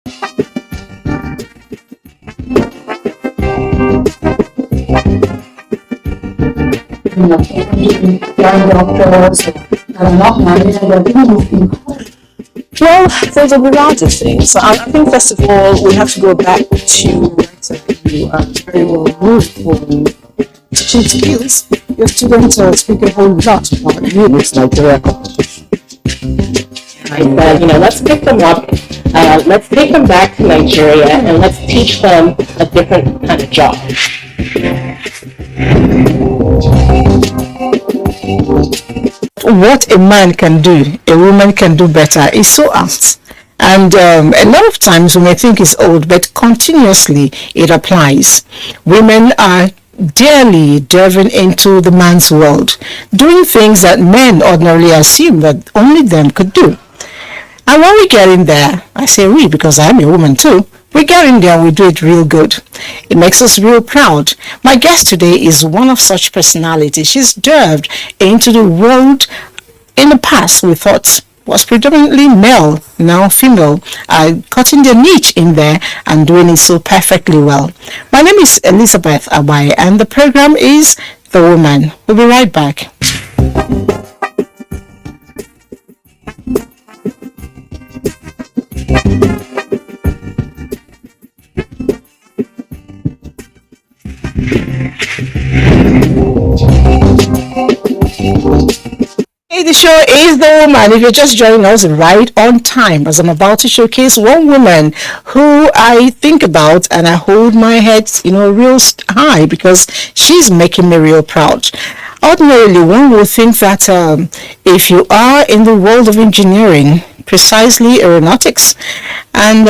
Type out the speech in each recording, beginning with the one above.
Young doctors are not married and Well, there's a variety of things. So I think first of all we have to go back to you are very well moved for teaching skills. Your students speak a whole lot about you with Nigeria competition. I said, let's pick them up, let's take them back to Nigeria, and let's teach them a different kind of job. What a man can do, a woman can do better is so apt. And a lot of times we may think it's old, but continuously it applies. Women are daily delving into the man's world, doing things that men ordinarily assume that only them could do. And when we get in there, I say we because I'm a woman too, we get in there and we do it real good. It makes us real proud. My guest today is one of such personalities. She's delved into the world in the past we thought was predominantly male, now female, cutting their niche in there and doing it so perfectly well. My name is Elizabeth Abai and the program is The Woman. We'll be right back. Hey, the show is The Woman. If you're just joining us right on time, as I'm about to showcase one woman who I think about and I hold my head, real high because she's making me real proud. Ordinarily, one would think that if you are in the world of engineering, precisely aeronautics, and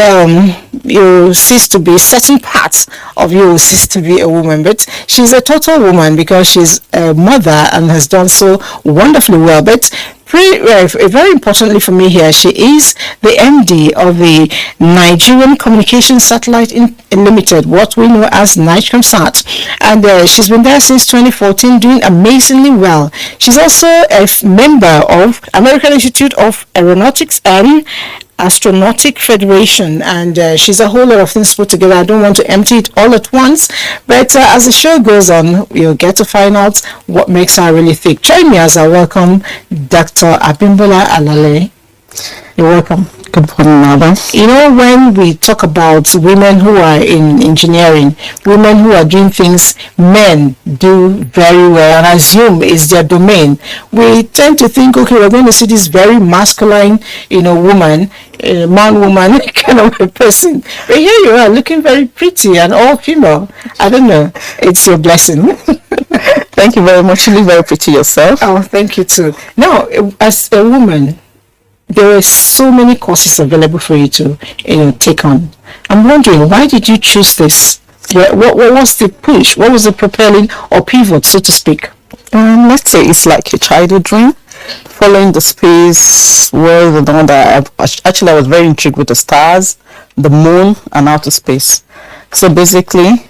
you cease to be certain parts of you cease to be a woman, but she's a total woman because she's a mother and has done so wonderfully well. But very importantly for me here, she is the MD of the Nigerian Communication Satellite Limited, what we know as Nigecomsat, and she's been there since 2014 doing amazingly well. She's also a member of American Institute of Aeronautics and Astronautic Federation, and she's a whole lot of things put together. I don't want to empty it all at once, but as the show goes on, you'll get to find out what makes her really thick. Join me as I welcome Dr. Abimbola Alale. You're welcome. Good morning, Madam. When we talk about women who are in engineering, women who are doing things men do very well and assume is their domain, we tend to think, okay, we're going to see this very masculine, woman, man-woman kind of a person. But here you are, looking very pretty and all female. I don't know. It's your blessing. Thank you very much. You look very pretty yourself. Oh, thank you too. Now, as a woman, there are so many courses available for you to take on. I'm wondering, why did you choose this? What was the push? What was the propelling or pivot, so to speak? Let's say it's like a childhood dream, following the space world. I was very intrigued with the stars, the moon, and outer space. So basically,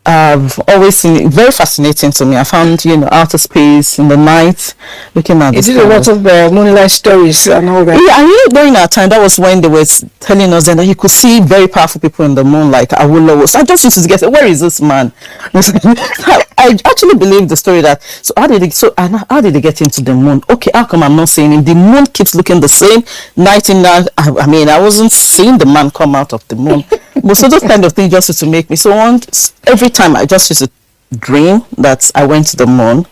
I've always seen it very fascinating to me. I found, outer space in the night, looking at Is it a lot of moonlight stories and all that? Yeah, and during our time, that was when they were telling us that you could see very powerful people in the moon, like Awolowo. So I just used to guess, where is this man? I actually believe the story that, how did they get into the moon? Okay, how come I'm not seeing him? The moon keeps looking the same night in night. I wasn't seeing the man come out of the moon. So those kind of things just used to make me. So every time I just used to dream that I went to the moon,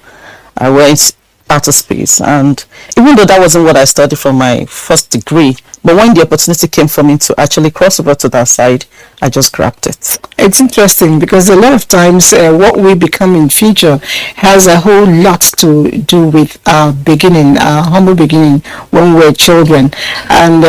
I went outer space, and even though that wasn't what I studied for my first degree, but when the opportunity came for me to actually cross over to that side, I just grabbed it. It's interesting because a lot of times what we become in future has a whole lot to do with our beginning, our humble beginning when we're children. And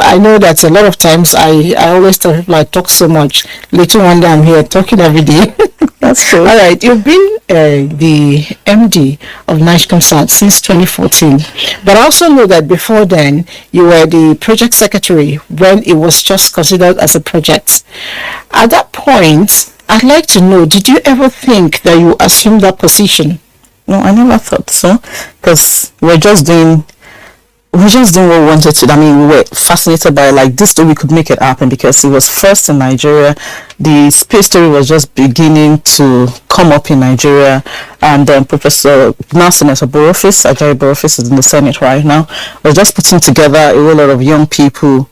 I know that a lot of times I always tell people I talk so much. Little wonder I'm here talking every day. That's true. All right, you've been the MD of Nigecomsat since 2014, but I also know that before then you were the project secretary when it was just considered as a project. At that point, I'd like to know, did you ever think that you assumed that position? No, I never thought so, because we're just doing we just doing what we wanted to. I mean, we were fascinated by like this story could make it happen because it was first in Nigeria. The space story was just beginning to come up in Nigeria, and then Professor now Senator Borofis, Ajayi Borofis is in the Senate right now, was just putting together a whole lot of young people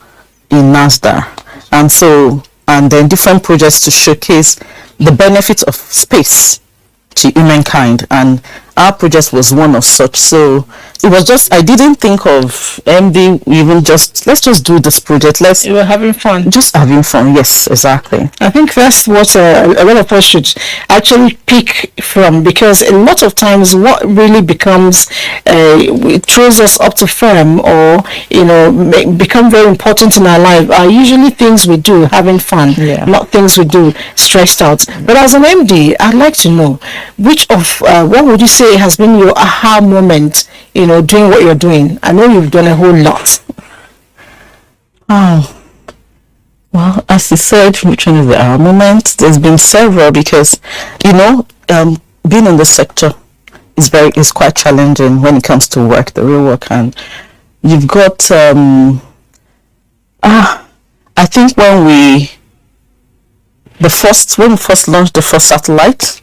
in NASDA, and then different projects to showcase the benefits of space to humankind, and our project was one of such. So it was just, I didn't think of MD even just, let's just do this project, You were having fun. just having fun. Yes, exactly. I think that's what a lot of us should actually pick from, because a lot of times what really becomes it throws us up to firm, or become very important in our life, are usually things we do having fun, not things we do stressed out. But as an MD, I'd like to know which of what would you say has been your aha moment, doing what you're doing? I know you've done a whole lot. Oh, well, as you said, which one is the aha moment? There's been several, because being in the sector is quite challenging when it comes to work, the real work, and you've got I think when we first launched the first satellite,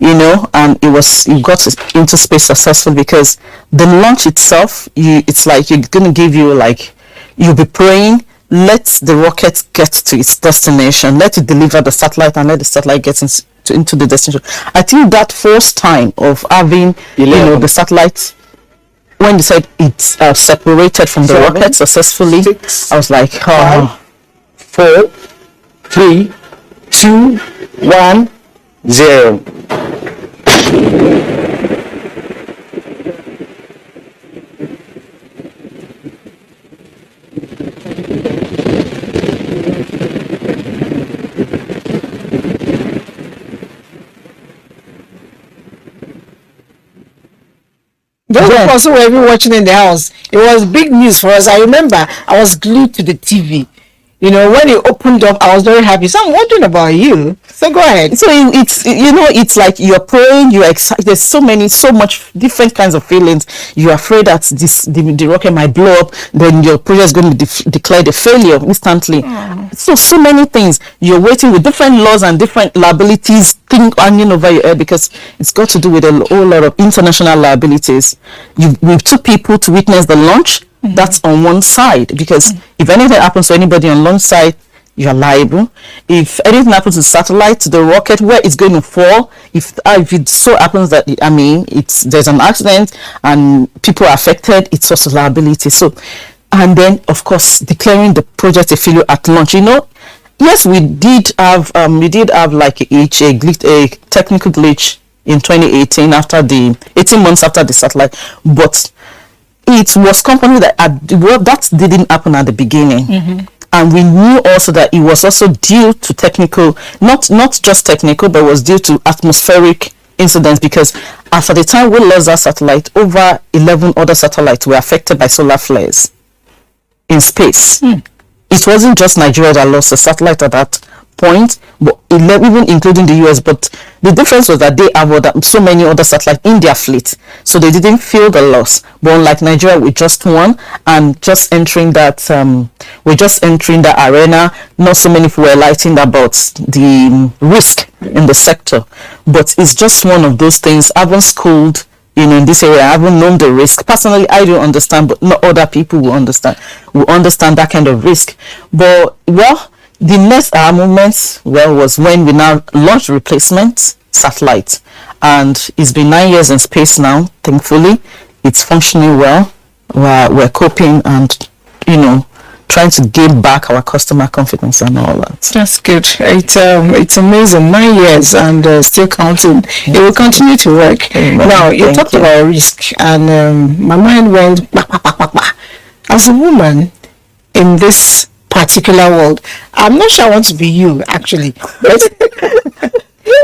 and it got into space successfully, because the launch itself, it's like you're gonna give you, like, you'll be praying, let the rocket get to its destination, let it deliver the satellite, and let the satellite get into the destination. I think that first time of having the satellite, when they said it's separated from the rocket successfully, 6, I was like, 5, 4, 3, 2, 1, 0. Those of us who were even watching in the house, it was big news for us. I remember I was glued to the TV. When it opened up, I was very happy. So I'm wondering about you. So go ahead. So it's like you're praying, you're excited. There's so much different kinds of feelings. You're afraid that the rocket might blow up, then your project is going to be declared a failure instantly. So many things. You're waiting with different laws and different liabilities hanging over your head, because it's got to do with a whole lot of international liabilities. We took people to witness the launch. That's on one side, because if anything happens to anybody on launch side, you're liable. If anything happens to the satellite, to the rocket, where it's going to fall, if it so happens that there's an accident and people are affected, it's also liability. So, and then of course declaring the project a failure at launch. Yes, we did have like a technical glitch in 2018 after the 18 months after the satellite, but it was company that didn't happen at the beginning. And we knew also that it was also due to technical, not just technical, but was due to atmospheric incidents, because after the time we lost our satellite, over 11 other satellites were affected by solar flares in space. It wasn't just Nigeria that lost a satellite at that point, but even including the US. But the difference was that they have so many other satellites in their fleet, so they didn't feel the loss. But unlike Nigeria, with just one, and just entering that arena, not so many people were enlightened about the risk in the sector. But it's just one of those things. I haven't schooled in this area. I haven't known the risk personally. I don't understand, but not other people will understand that kind of risk. But the next moment was when we now launched replacement satellite, and it's been 9 years in space now. Thankfully, it's functioning well. We're coping and trying to gain back our customer confidence and all that. That's good. It's amazing. 9 years and still counting. It will continue to work. Now you talked about risk, and my mind went bah, bah, bah, bah, bah. As a woman in this particular world, I'm not sure I want to be you actually,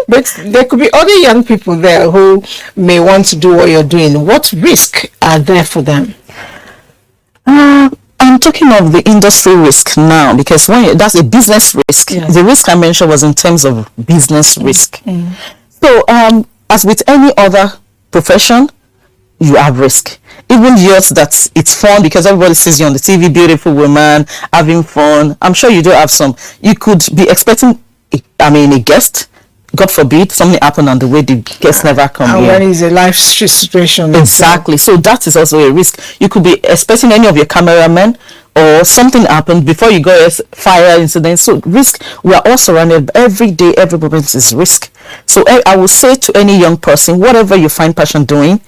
but there could be other young people there who may want to do what you're doing. What risk are there for them? I'm talking of the industry risk now, because that's a business risk. The risk I mentioned was in terms of business risk. So as with any other profession, you have risk. even yours that it's fun because everybody sees you on the TV, beautiful woman, having fun. I'm sure you do have some. You could be expecting, a guest. God forbid something happened on the way, the guest never come And here. when is a life situation? Exactly. So that is also a risk. You could be expecting any of your cameramen, or something happened before you go, fire incident. So risk, we are all surrounded every day, every moment is risk. So I will say to any young person, whatever you find passion doing,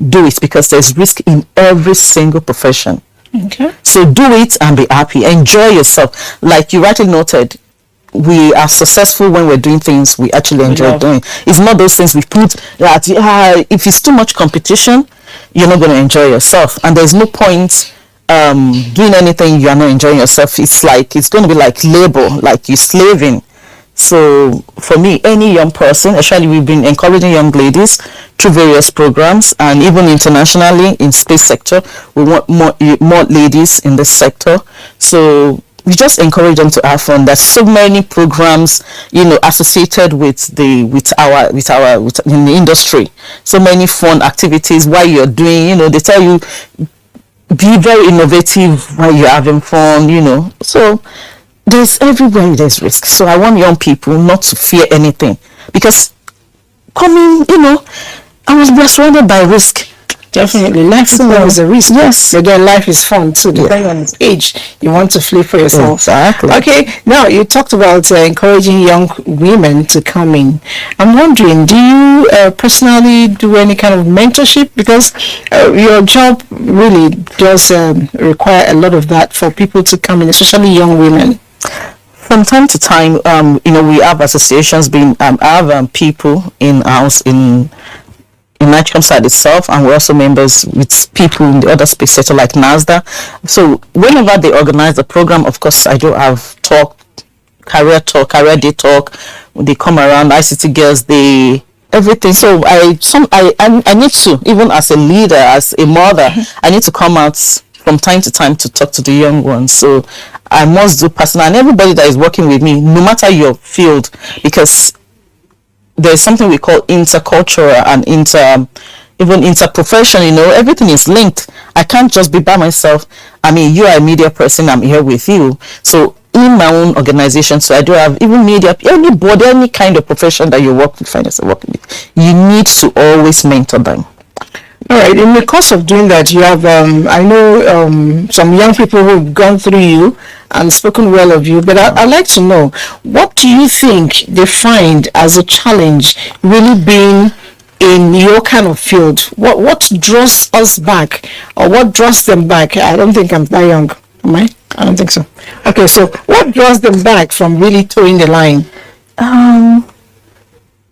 do it, because there's risk in every single profession. Okay. So do it and be happy. Enjoy yourself. Like you rightly noted, we are successful when we're doing things we actually enjoy doing. It's not those things we put that if it's too much competition, you're not going to enjoy yourself, and there's no point doing anything you are not enjoying yourself. It's going to be like labor, like you're slaving. So for me, any young person, actually we've been encouraging young ladies through various programs, and even internationally in space sector, we want more ladies in this sector. So we just encourage them to have fun. There's so many programs, associated with in the industry. So many fun activities while you're doing, they tell you be very innovative while you're having fun, So there's everywhere there's risk. So I want young people not to fear anything, because we're surrounded by risk. Definitely, life is a risk. Yes. But then life is fun too, depending on its age. You want to flee for yourself. Exactly. Okay, now you talked about encouraging young women to come in. I'm wondering, do you personally do any kind of mentorship? Because your job really does require a lot of that for people to come in, especially young women. From time to time, we have associations, have people in-house in Nigerian side itself, and we're also members with people in the other space sector like NASDA. So whenever they organize the program, of course, I do have career day talk. They come around, ICT girls, everything. So I need to, even as a leader, as a mother, I need to come out from time to time to talk to the young ones. So I must do personal, and everybody that is working with me, no matter your field, because there's something we call intercultural and even interprofession, everything is linked. I can't just be by myself. You are a media person, I'm here with you. So in my own organization, so I do have even media, anybody, any kind of profession that you work with, find yourself working with, you need to always mentor them. All right. In the course of doing that, you have, I know some young people who've gone through you and spoken well of you, but I'd like to know, what do you think they find as a challenge really being in your kind of field? What draws us back, or what draws them back? I don't think I'm that young, am I? I don't think so. Okay, so what draws them back from really towing the line?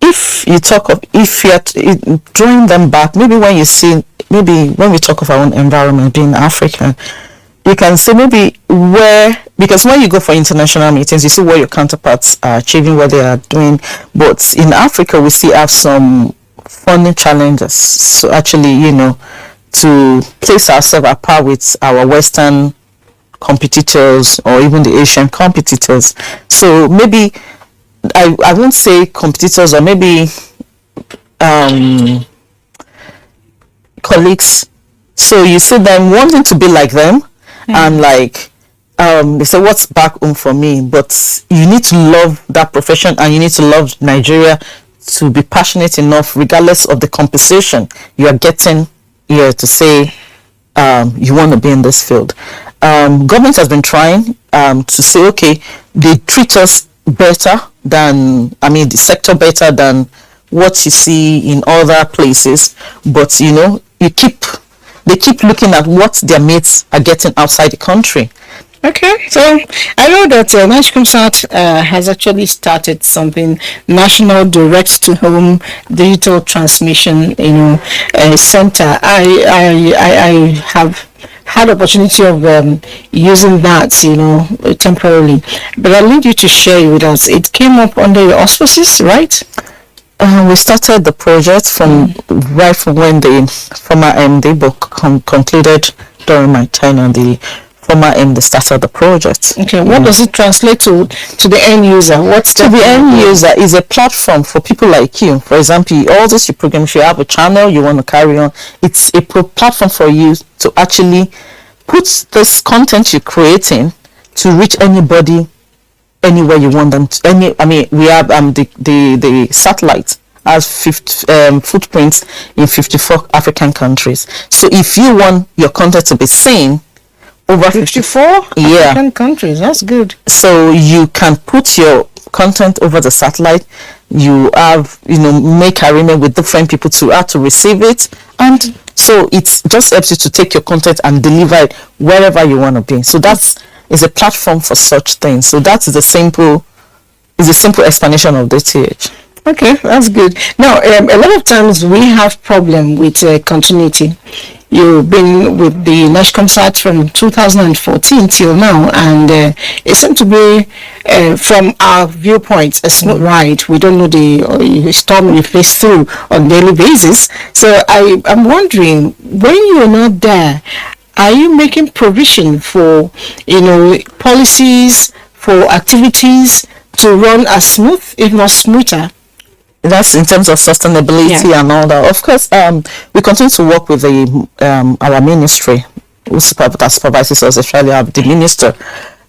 If you're drawing them back, maybe when we talk of our own environment being African, you can say maybe because when you go for international meetings, you see where your counterparts are achieving, what they are doing. But in Africa, we still have some funny challenges. So actually, to place ourselves apart with our Western competitors or even the Asian competitors. So maybe I won't say competitors, or maybe colleagues. So you see them wanting to be like them, and they say, what's back home for me? But you need to love that profession, and you need to love Nigeria to be passionate enough, regardless of the compensation you are getting here, to say you want to be in this field. Government has been trying to say, okay, they treat us better than, the sector better than what you see in other places, but they keep looking at what their mates are getting outside the country. Okay, so I know that Nigerian has actually started something, National Direct to Home Digital Transmission, center. I have had opportunity of using that, temporarily. But I'll need you to share with us. It came up under your auspices, right? We started the project right from when the former MD book concluded during my time, and the former MD started the project. Okay, what does it translate to the end user? What's To the end user is a platform for people like you. For example, all this your program, if you have a channel you want to carry on, it's a platform for you to actually put this content you're creating to reach anybody anywhere you want them to. We have the satellite has footprints in 54 African countries. So if you want your content to be seen over 54 yeah, African countries, that's good. so you can put your content over the satellite. You have, make arrangement with different people to how to receive it, and so it just helps you to take your content and deliver it wherever you want to be. So that's is a platform for such things. So that is a simple explanation of DTH. Okay, that's good. Now, a lot of times we have problem with continuity. You've been with the NASHCOM site from 2014 till now, and it seems to be, from our viewpoint, a smooth ride. We don't know the storm you face through on a daily basis. So I'm wondering, when you're not there, are you making provision for, policies, for activities to run as smooth, if not smoother? That's in terms of sustainability and all that. Of course, we continue to work with our ministry, that supervises us, especially the Minister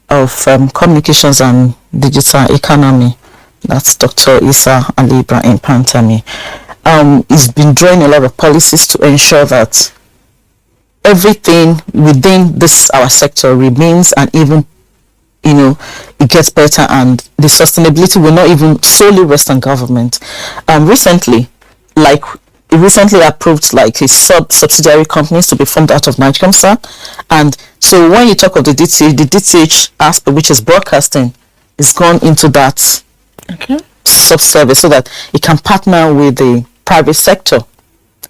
of Communications and Digital Economy. That's Dr. Isa Ali Ibrahim Pantami. He's been drawing a lot of policies to ensure that everything within our sector remains, and even it gets better, and the sustainability will not even solely rest on government. Recently approved a subsidiary companies to be formed out of NIGECOMSA, and so when you talk of the DTH aspect, which is broadcasting, is gone into that sub-service so that it can partner with the private sector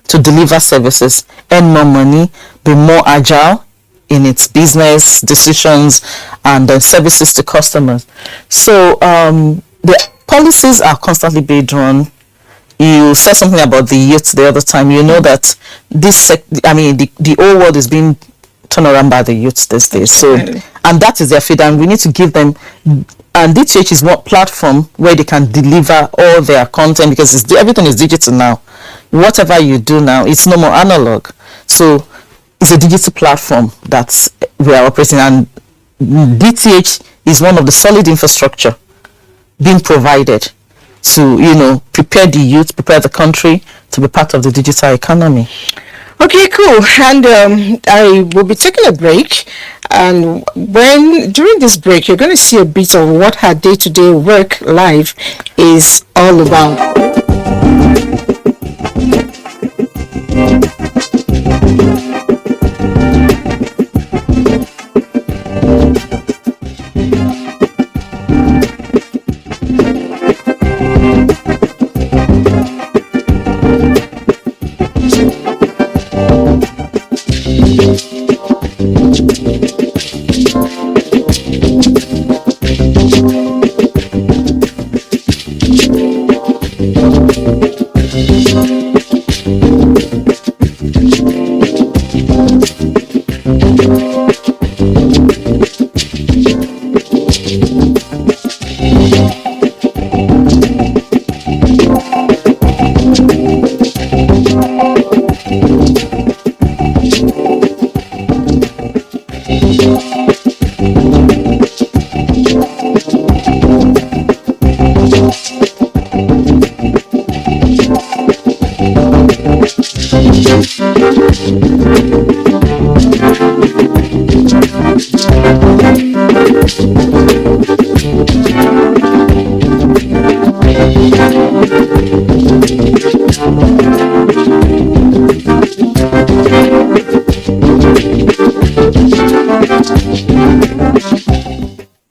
to deliver services, earn more money, be more agile in its business decisions and services to customers. So the policies are constantly being drawn. You said something about the youth the other time. You know that the whole world is being turned around by the youth these days. So, and that is their feed, and we need to give them. And DTH is one platform where they can deliver all their content, because everything is digital now. Whatever you do now, it's no more analog. So it's a digital platform that we are operating, and DTH is one of the solid infrastructure being provided to prepare the youth, prepare the country to be part of the digital economy. Okay, cool. And I will be taking a break, and during this break you're going to see a bit of what her day-to-day work life is all about.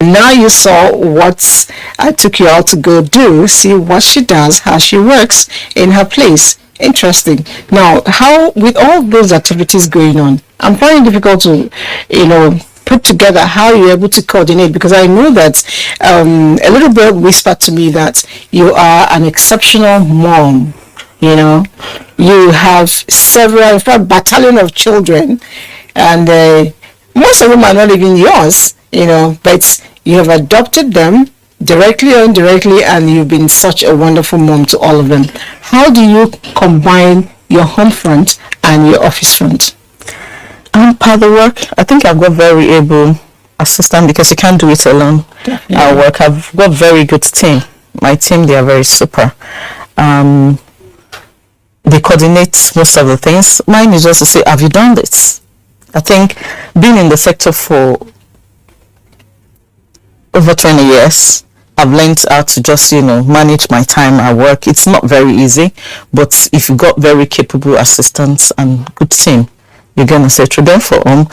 Now you saw what I took you all to go do, see what she does, how she works in her place. Interesting. Now, how, with all those activities going on, I'm finding it difficult to, put together how you're able to coordinate, because I know that a little bit whispered to me that you are an exceptional mom. You have several, in fact, battalion of children, and most of them are not even yours, but you have adopted them directly or indirectly, and you've been such a wonderful mom to all of them. How do you combine your home front and your office front? Part of the work, I think I've got very able assistant because you can't do it alone. At work, I've got very good team. My team, they are very super. They coordinate most of the things. Mine is just to say, have you done this? I think being in the sector for over 20 years, I've learned how to just, manage my time at work. It's not very easy, but if you got very capable assistants and good team, you're going to say through them for home.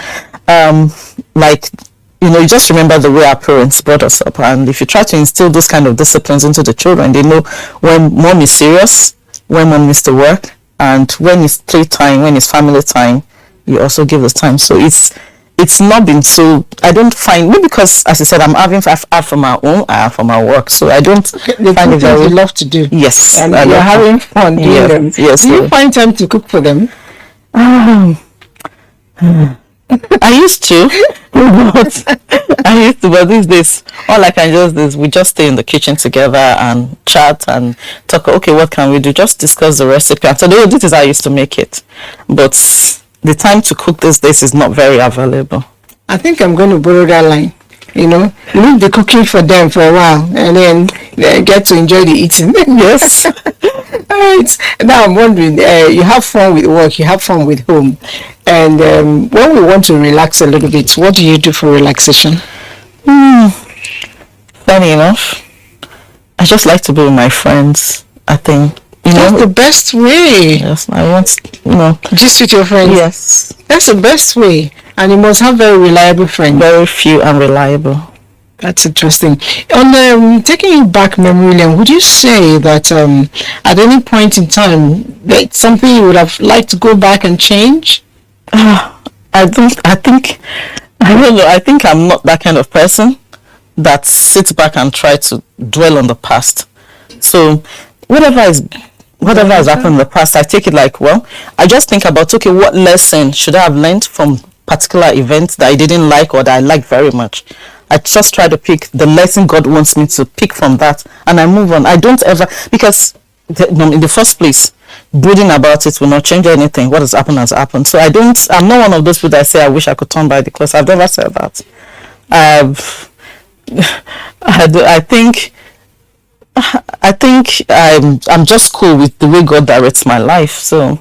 You just remember the way our parents brought us up, and if you try to instill those kind of disciplines into the children, they know when mom is serious, when mom needs to work, and when it's playtime, when it's family time, you also give the time. So it's not been so, I don't find, maybe because, as I said, I'm having half from my own, I have from my work, so I don't find it very... you love to do. Yes. And you're having fun doing them. Yes. Do you find time to cook for them? I used to, but these days, all I can just do is we just stay in the kitchen together and chat and talk. Okay, what can we do? Just discuss the recipe. And so this is how I used to make it. But the time to cook these days is not very available. I think I'm going to borrow that line. Leave the cooking for them for a while, and then get to enjoy the eating. Yes. All right. Now I'm wondering, you have fun with work, you have fun with home, and when we want to relax a little bit, what do you do for relaxation? Funny enough, I just like to be with my friends. I think that's the best way. Yes, I want just with your friends. Yes, that's the best way, and you must have very reliable friends. Very few and reliable. That's interesting. On taking you back memory lane, would you say that at any point in time that's something you would have liked to go back and change? I think I'm not that kind of person that sits back and try to dwell on the past. So whatever has happened in the past, I take it like, well, I just think about, okay, what lesson should I have learned from particular events that I didn't like or that I liked very much. I just try to pick the lesson God wants me to pick from that, and I move on. I don't ever, because in the first place, brooding about it will not change anything. What has happened has happened. So I'm not one of those people that say I wish I could turn by the clothes. I've never said that. I think I'm just cool with the way God directs my life. So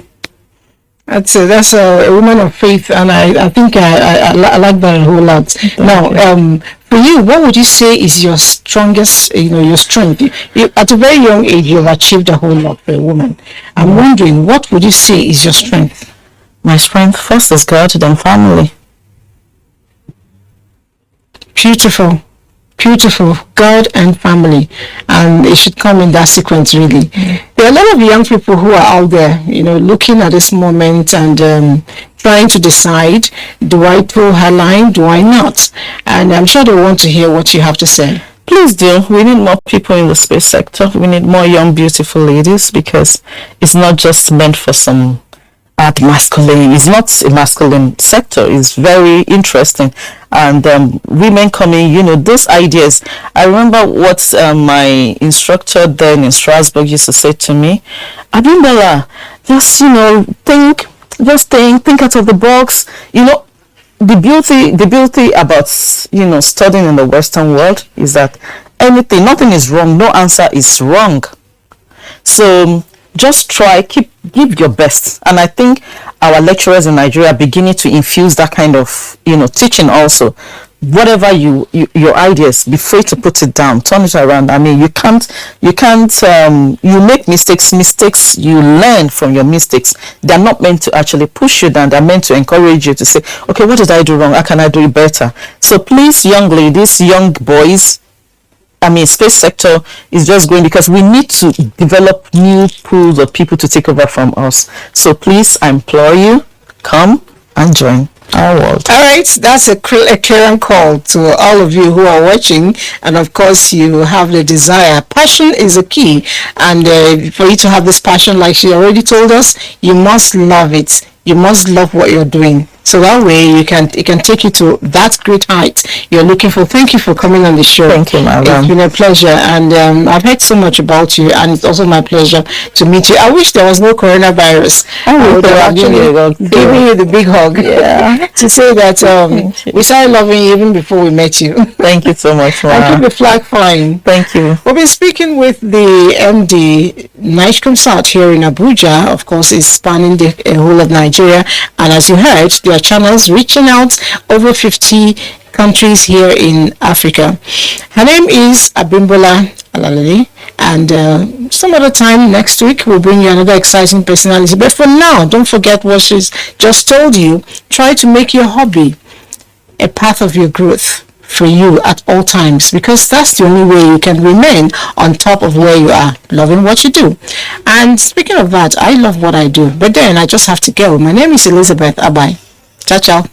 that's a woman of faith, and I think I like that a whole lot. Now, for you, what would you say is your strongest, your strength? At a very young age, you've achieved a whole lot for a woman. I'm wondering, what would you say is your strength? My strength first is God, then family. Beautiful. God and family, and it should come in that sequence, really. There are a lot of young people who are out there, looking at this moment and trying to decide, do I toe her line, do I not? And I'm sure they want to hear what you have to say. Please do. We need more people in the space sector. We need more young, beautiful ladies, because it's not just meant for some masculine. It's not a masculine sector. It's very interesting, and women coming, those ideas. I remember what my instructor then in Strasbourg used to say to me, Abimbola, just think out of the box. The beauty about studying in the Western world is that nothing is wrong. No answer is wrong. So just try, give your best. And I think our lecturers in Nigeria are beginning to infuse that kind of teaching also. Whatever your ideas, be free to put it down, turn it around. I mean, you make mistakes, you learn from your mistakes. They're not meant to actually push you down, they're meant to encourage you to say, okay, what did I do wrong, how can I do it better? So please, young ladies, young boys, space sector is just going, because we need to develop new pools of people to take over from us. So please, I implore you, come and join our world. All right, that's a clear call to all of you who are watching, and of course you have the desire. Passion is a key, and for you to have this passion, like she already told us, you must love it. You must love what you're doing. So that way it can take you to that great height you're looking for. Thank you for coming on the show. Thank you, madam. It's been a pleasure, and I've heard so much about you, and it's also my pleasure to meet you. I wish there was no coronavirus. I would have actually given you the big hug. Yeah. To say that we started loving you even before we met you. Thank you so much, And keep ma'am. the flag flying. Thank you. We've been speaking with the MD, Night Comes Out here in Abuja. Of course, it's spanning the whole of Nigeria. And as you heard, there are channels reaching out over 50 countries here in Africa. Her name is Abimbola Alale. And some other time next week, we'll bring you another exciting personality. But for now, don't forget what she's just told you. Try to make your hobby a path of your growth for you at all times, because that's the only way you can remain on top of where you are, loving what you do. And speaking of that, I love what I do, but then I just have to go. My name is Elizabeth Abai. Ciao, ciao.